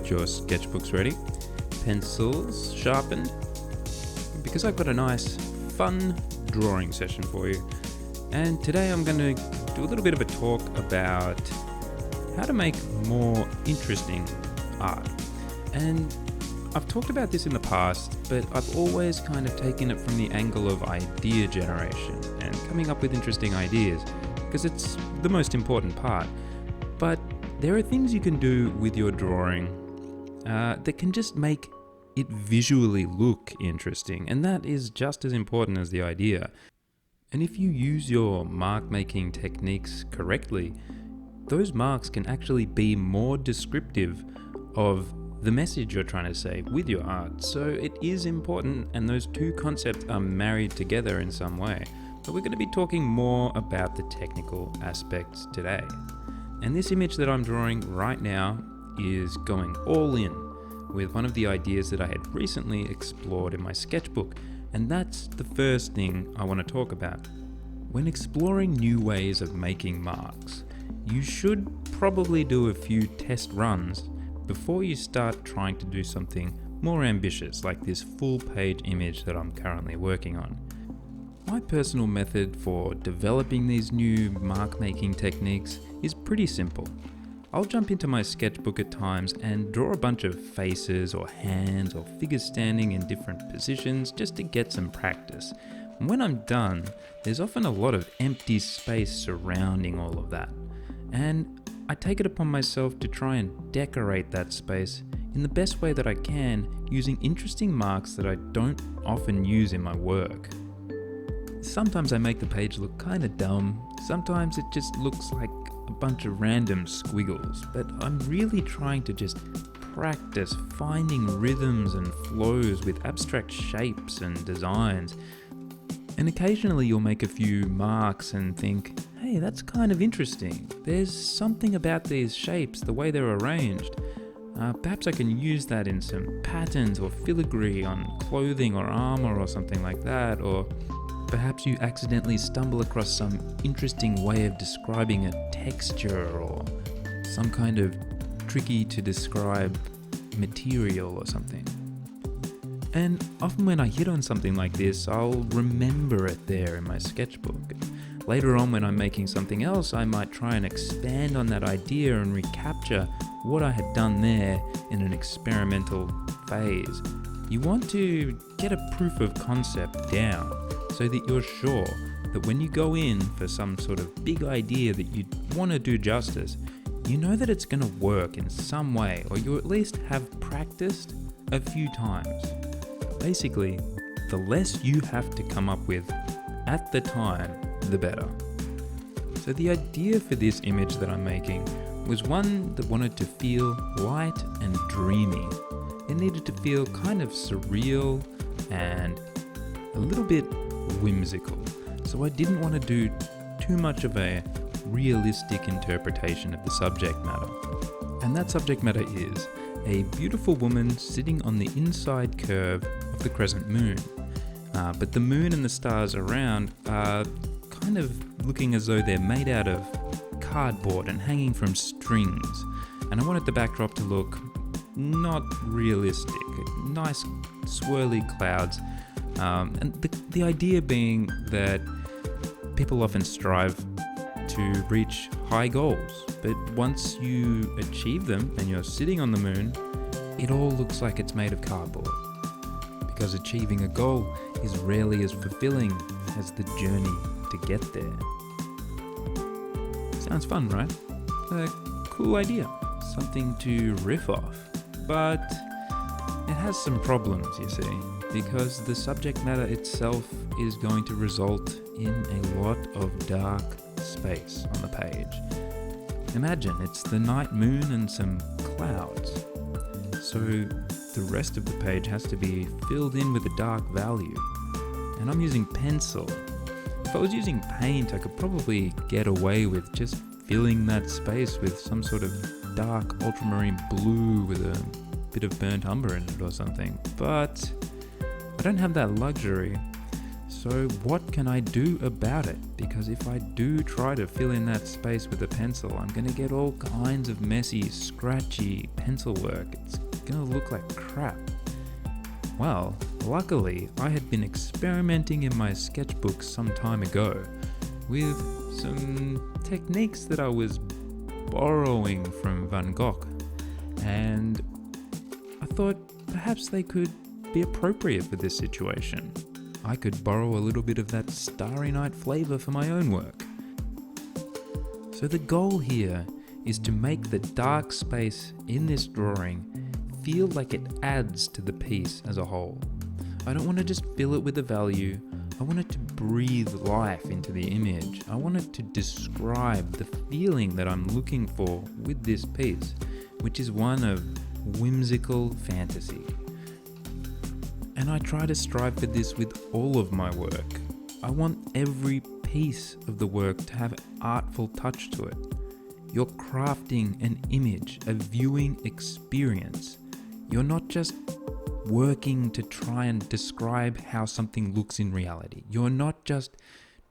get your sketchbooks ready, pencils sharpened, because I've got a nice, fun drawing session for you. And today I'm going to do a little bit of a talk about how to make more interesting art. And I've talked about this in the past, but I've always kind of taken it from the angle of idea generation and coming up with interesting ideas, because it's the most important part. But there are things you can do with your drawing that can just make it visually look interesting, and that is just as important as the idea. And if you use your mark making techniques correctly, those marks can actually be more descriptive of the message you're trying to say with your art. So it is important, and those two concepts are married together in some way. But we're going to be talking more about the technical aspects today. And this image that I'm drawing right now is going all in with one of the ideas that I had recently explored in my sketchbook. And that's the first thing I want to talk about. When exploring new ways of making marks, you should probably do a few test runs before you start trying to do something more ambitious, like this full page image that I'm currently working on. My personal method for developing these new mark making techniques is pretty simple. I'll jump into my sketchbook at times and draw a bunch of faces or hands or figures standing in different positions just to get some practice. And when I'm done, there's often a lot of empty space surrounding all of that. And I take it upon myself to try and decorate that space in the best way that I can, using interesting marks that I don't often use in my work. Sometimes I make the page look kind of dumb, sometimes it just looks like a bunch of random squiggles, but I'm really trying to just practice finding rhythms and flows with abstract shapes and designs. And occasionally you'll make a few marks and think, hey, that's kind of interesting. There's something about these shapes, the way they're arranged. Perhaps I can use that in some patterns or filigree on clothing or armor or something like that. Or perhaps you accidentally stumble across some interesting way of describing a texture or some kind of tricky to describe material or something. And often when I hit on something like this, I'll remember it there in my sketchbook. Later on, when I'm making something else, I might try and expand on that idea and recapture what I had done there in an experimental phase. You want to get a proof of concept down so that you're sure that when you go in for some sort of big idea that you want to do justice, you know that it's going to work in some way, or you at least have practiced a few times. Basically, the less you have to come up with at the time, the better. So the idea for this image that I'm making was one that wanted to feel light and dreamy. It needed to feel kind of surreal and a little bit whimsical. So I didn't want to do too much of a realistic interpretation of the subject matter. And that subject matter is a beautiful woman sitting on the inside curve of the crescent moon. But the moon and the stars around are kind of looking as though they're made out of cardboard and hanging from strings. And I wanted the backdrop to look not realistic, nice swirly clouds. And the idea being that people often strive to reach high goals, but once you achieve them and you're sitting on the moon, it all looks like it's made of cardboard. Because achieving a goal is rarely as fulfilling as the journey to get there. Sounds fun, right? A cool idea, something to riff off. But it has some problems, you see, because the subject matter itself is going to result in a lot of dark space on the page. Imagine it's the night moon and some clouds. So the rest of the page has to be filled in with a dark value. And I'm using pencil. If I was using paint, I could probably get away with just filling that space with some sort of dark ultramarine blue with a bit of burnt umber in it or something. But I don't have that luxury. So what can I do about it? Because if I do try to fill in that space with a pencil, I'm going to get all kinds of messy, scratchy pencil work. It's going to look like crap. Well, luckily, I had been experimenting in my sketchbook some time ago with some techniques that I was borrowing from Van Gogh, and I thought perhaps they could be appropriate for this situation. I could borrow a little bit of that Starry Night flavor for my own work. So the goal here is to make the dark space in this drawing feel like it adds to the piece as a whole. I don't want to just fill it with a value. I want it to breathe life into the image. I want it to describe the feeling that I'm looking for with this piece, which is one of whimsical fantasy. And I try to strive for this with all of my work. I want every piece of the work to have an artful touch to it. You're crafting an image, a viewing experience. You're not just working to try and describe how something looks in reality. You're not just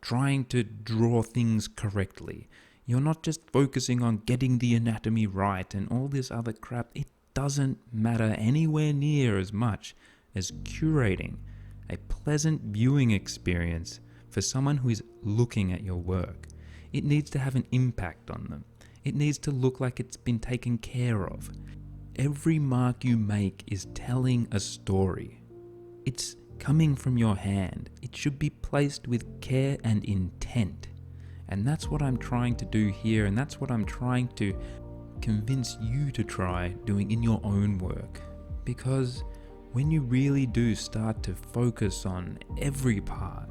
trying to draw things correctly. You're not just focusing on getting the anatomy right and all this other crap. It doesn't matter anywhere near as much as curating a pleasant viewing experience for someone who is looking at your work. It needs to have an impact on them. It needs to look like it's been taken care of. Every mark you make is telling a story. It's coming from your hand. It should be placed with care and intent. And that's what I'm trying to do here, and that's what I'm trying to convince you to try doing in your own work. Because when you really do start to focus on every part,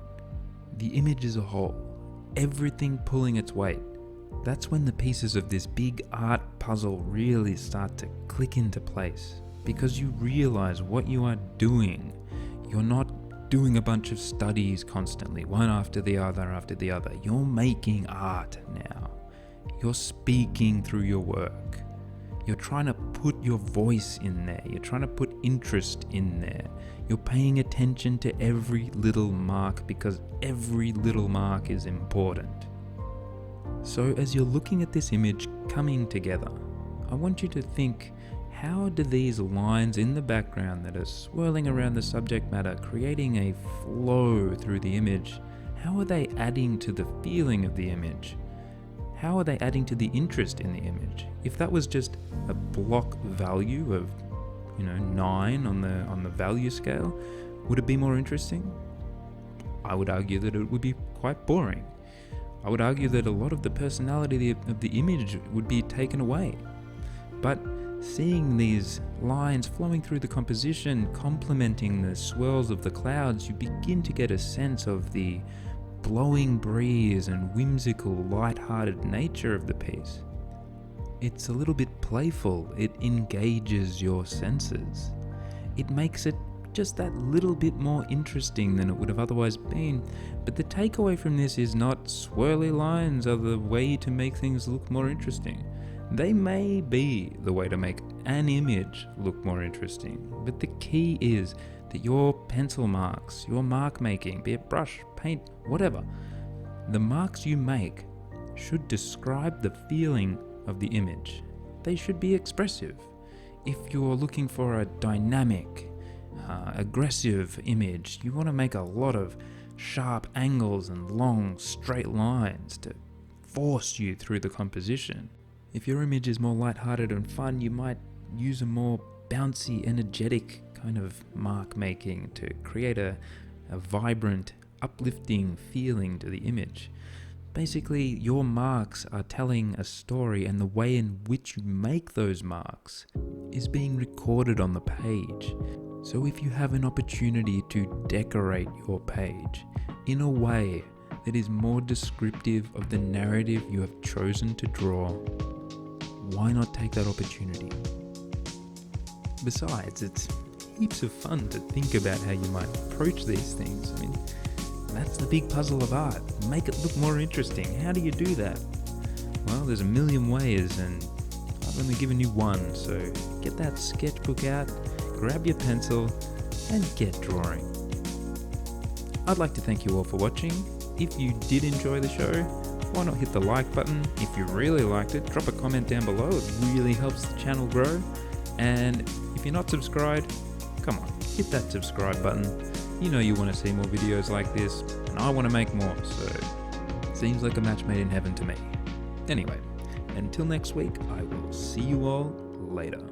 the image as a whole, everything pulling its weight, that's when the pieces of this big art puzzle really start to click into place. Because you realize what you are doing. You're not doing a bunch of studies constantly, one after the other. You're making art now. You're speaking through your work. You're trying to put your voice in there. You're trying to put interest in there. You're paying attention to every little mark because every little mark is important. So as you're looking at this image coming together, I want you to think, how do these lines in the background that are swirling around the subject matter, creating a flow through the image, how are they adding to the feeling of the image? How are they adding to the interest in the image? If that was just a block value of, 9 on the value scale, would it be more interesting? I would argue that it would be quite boring. I would argue that a lot of the personality of the image would be taken away. But seeing these lines flowing through the composition, complementing the swirls of the clouds, you begin to get a sense of the blowing breeze and whimsical, light-hearted nature of the piece. It's a little bit playful. It engages your senses. It makes it just that little bit more interesting than it would have otherwise been. But the takeaway from this is not swirly lines are the way to make things look more interesting. They may be the way to make an image look more interesting, but the key is that your pencil marks, your mark making, be it brush, paint, whatever, the marks you make should describe the feeling of the image. They should be expressive. If you're looking for a dynamic, aggressive image, you want to make a lot of sharp angles and long straight lines to force you through the composition. If your image is more lighthearted and fun, you might use a more bouncy, energetic kind of mark making to create a vibrant, uplifting feeling to the image. Basically, your marks are telling a story, and the way in which you make those marks is being recorded on the page. So if you have an opportunity to decorate your page in a way that is more descriptive of the narrative you have chosen to draw, why not take that opportunity? Besides, it's heaps of fun to think about how you might approach these things. I mean, that's the big puzzle of art. Make it look more interesting. How do you do that? Well, there's a million ways, and I've only given you one. So get that sketchbook out, grab your pencil, and get drawing. I'd like to thank you all for watching. If you did enjoy the show, why not hit the like button? If you really liked it, drop a comment down below. It really helps the channel grow. And if you're not subscribed, come on, hit that subscribe button. You know you want to see more videos like this, and I want to make more, so seems like a match made in heaven to me. Anyway, until next week, I will see you all later.